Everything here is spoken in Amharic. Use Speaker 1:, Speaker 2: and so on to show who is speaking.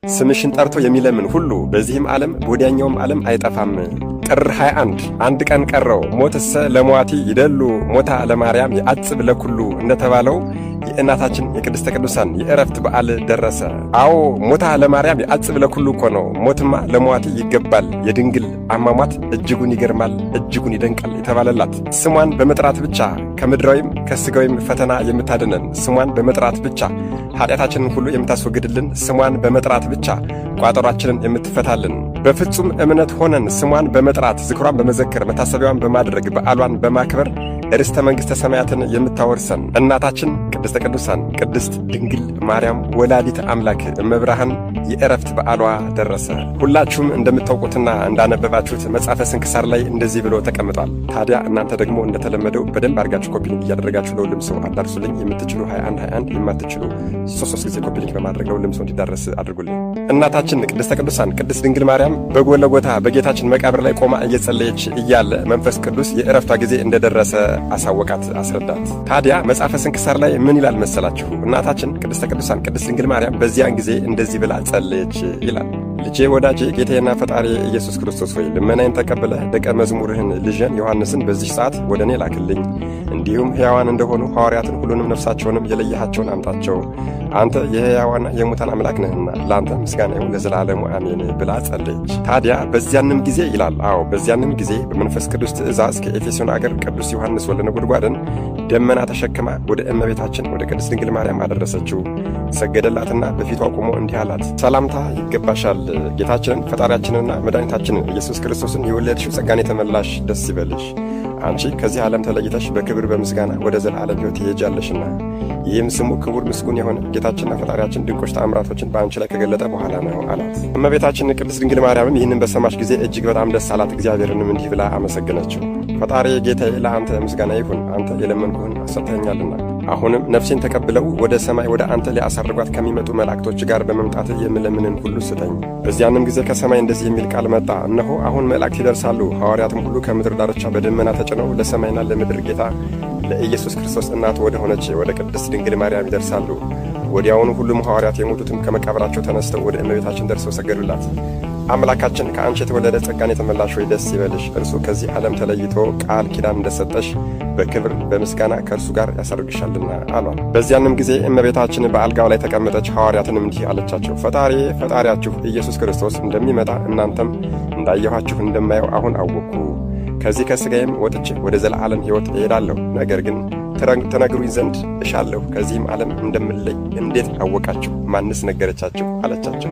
Speaker 1: ስምሽን ጠርቶ የሚለምን ሁሉ በዚህም ዓለም በወዲያኛውም ዓለም አይጠፋም። ጥር 21 አንድ ቀን ቀረው ሞትሰ ለሟቲ ይደሉ ሞታ ለማርያም የአጽብ ለኩሉ እንደተባለው የእናታችን የቅድስተ ቅዱሳን የዕረፍት በዓል ደረሰ። አዎ ሞታ ለማርያም የአጽብ ለኩሉ እኮ ነው። ሞትማ ለሟቲ ይገባል። የድንግል አሟሟት እጅጉን ይገርማል፣ እጅጉን ይደንቃል የተባለላት ስሟን በመጥራት ብቻ ከምድራዊም ከሥጋዊም ፈተና የምታድነን፣ ስሟን በመጥራት ብቻ ኃጢአታችንን ሁሉ የምታስወግድልን፣ ስሟን በመጥራት ብቻ ቋጠሯችንን የምትፈታልን፣ በፍጹም እምነት ሆነን ስሟን በመጥራት ዝክሯን በመዘከር መታሰቢያዋን በማድረግ በዓሏን በማክበር ርስተ መንግሥተ ሰማያትን የምታወርሰን እናታችን ቅድስተ ቅዱሳን ቅድስት ድንግል ማርያም ወላዲተ አምላክ እመብርሃን የዕረፍት በዓሏ ደረሰ። ሁላችሁም እንደምታውቁትና እንዳነበባችሁት መጽሐፈ ስንክሳር ላይ እንደዚህ ብሎ ተቀምጧል። ታዲያ እናንተ ደግሞ እንደተለመደው በደንብ አድርጋችሁ ኮፒ ሊንክ እያደረጋችሁ ለሁሉም ሰው አዳርሱልኝ። የምትችሉ 21 የማትችሉ 3 ጊዜ ኮፒ ሊንክ በማድረግ ለሁሉም ሰው እንዲዳረስ አድርጉልኝ። እናታችን ቅድስተ ቅዱሳን ቅድስት ድንግል ማርያም በጎልጎታ በጌታችን መቃብር ላይ ቆማ እየጸለየች እያለ መንፈስ ቅዱስ የዕረፍቷ ጊዜ እንደደረሰ አሳወቃት፣ አስረዳት። ታዲያ መጽሐፈ ስንክሳር ላይ ምን ይላል መሰላችሁ? እናታችን ቅድስተ ቅዱሳን ቅድስት ድንግል ማርያም በዚያን ጊዜ እንደዚህ ብላ ጸለየች ይላል። ልጄ ወዳጄ ጌታዬና ፈጣሪ ኢየሱስ ክርስቶስ ሆይ ልመናዬን ተቀብለህ ደቀ መዝሙርህን ልጄን ዮሐንስን በዚህ ሰዓት ወደ እኔ ላክልኝ። እንዲሁም ሕያዋን እንደሆኑ ሐዋርያትን ሁሉንም ነፍሳቸውንም የለየሃቸውን አምጣቸው። አንተ የሕያዋንና የሙታን አምላክ ነህና ለአንተ ምስጋና ይሁን ለዘላለሙ አሜን ብላ ጸለየች። ታዲያ በዚያንም ጊዜ ይላል፣ በዚያንም ጊዜ በመንፈስ ቅዱስ ትእዛዝ ከኤፌሶን አገር ቅዱስ ዮሐንስ ወልደ ነጎድጓድን ደመና ተሸክማ ወደ እመቤታችን ወደ ቅድስት ድንግል ማርያም አደረሰችው። ሰገደላትና በፊቷ ቆሞ እንዲህ አላት፣ ሰላምታ ይገባሻል ጌታችንን ፈጣሪያችንና መድኃኒታችንን ኢየሱስ ክርስቶስን የወለድሽው ጸጋን የተመላሽ ደስ ይበልሽ። አንቺ ከዚህ ዓለም ተለይተሽ በክብር በምስጋና ወደ ዘላለም ሕይወት ትሄጃለሽና ይህም ስሙ ክቡር ምስጉን የሆነ ጌታችንና ፈጣሪያችን ድንቆች ተአምራቶችን በአንቺ ላይ ከገለጠ በኋላ ነው አላት። እመቤታችን ቅድስት ድንግል ማርያምም ይህንን በሰማች ጊዜ እጅግ በጣም ደስ አላት። እግዚአብሔርንም እንዲህ ብላ አመሰገነችው። ፈጣሪ ጌታዬ ለአንተ ምስጋና ይሁን፣ አንተ የለመንኩህን ሰጥተኸኛልና አሁንም ነፍሴን ተቀብለው ወደ ሰማይ ወደ አንተ ሊያሳርጓት ከሚመጡ መላእክቶች ጋር በመምጣት የምለምንን ሁሉ ስጠኝ። በዚያንም ጊዜ ከሰማይ እንደዚህ የሚል ቃል መጣ፣ እነሆ አሁን መላእክት ይደርሳሉ፣ ሐዋርያትም ሁሉ ከምድር ዳርቻ በደመና ተጭነው ለሰማይና ለምድር ጌታ ለኢየሱስ ክርስቶስ እናት ወደ ሆነች ወደ ቅድስት ድንግል ማርያም ይደርሳሉ። ወዲያውኑ ሁሉም ሐዋርያት የሞቱትም ከመቃብራቸው ተነስተው ወደ እመቤታችን ደርሰው ሰገዱላት። አምላካችን ከአንቺ የተወለደ ጸጋን የተመላሽ ሆይ ደስ ይበልሽ፣ እርሱ ከዚህ ዓለም ተለይቶ ቃል ኪዳን እንደሰጠሽ በክብር በምስጋና ከእርሱ ጋር ያሳርግሻልና አሏት። በዚያንም ጊዜ እመቤታችን በአልጋው ላይ ተቀመጠች። ሐዋርያትንም እንዲህ አለቻቸው፣ ፈጣሪያችሁ ኢየሱስ ክርስቶስ እንደሚመጣ እናንተም እንዳየኋችሁ እንደማየው አሁን አወቅኩ። ከዚህ ከሥጋዬም ወጥቼ ወደ ዘላለም ሕይወት እሄዳለሁ። ነገር ግን ተነግሩኝ ዘንድ እሻለሁ፣ ከዚህም ዓለም እንደምለይ እንዴት አወቃችሁ? ማንስ ነገረቻችሁ? አለቻቸው።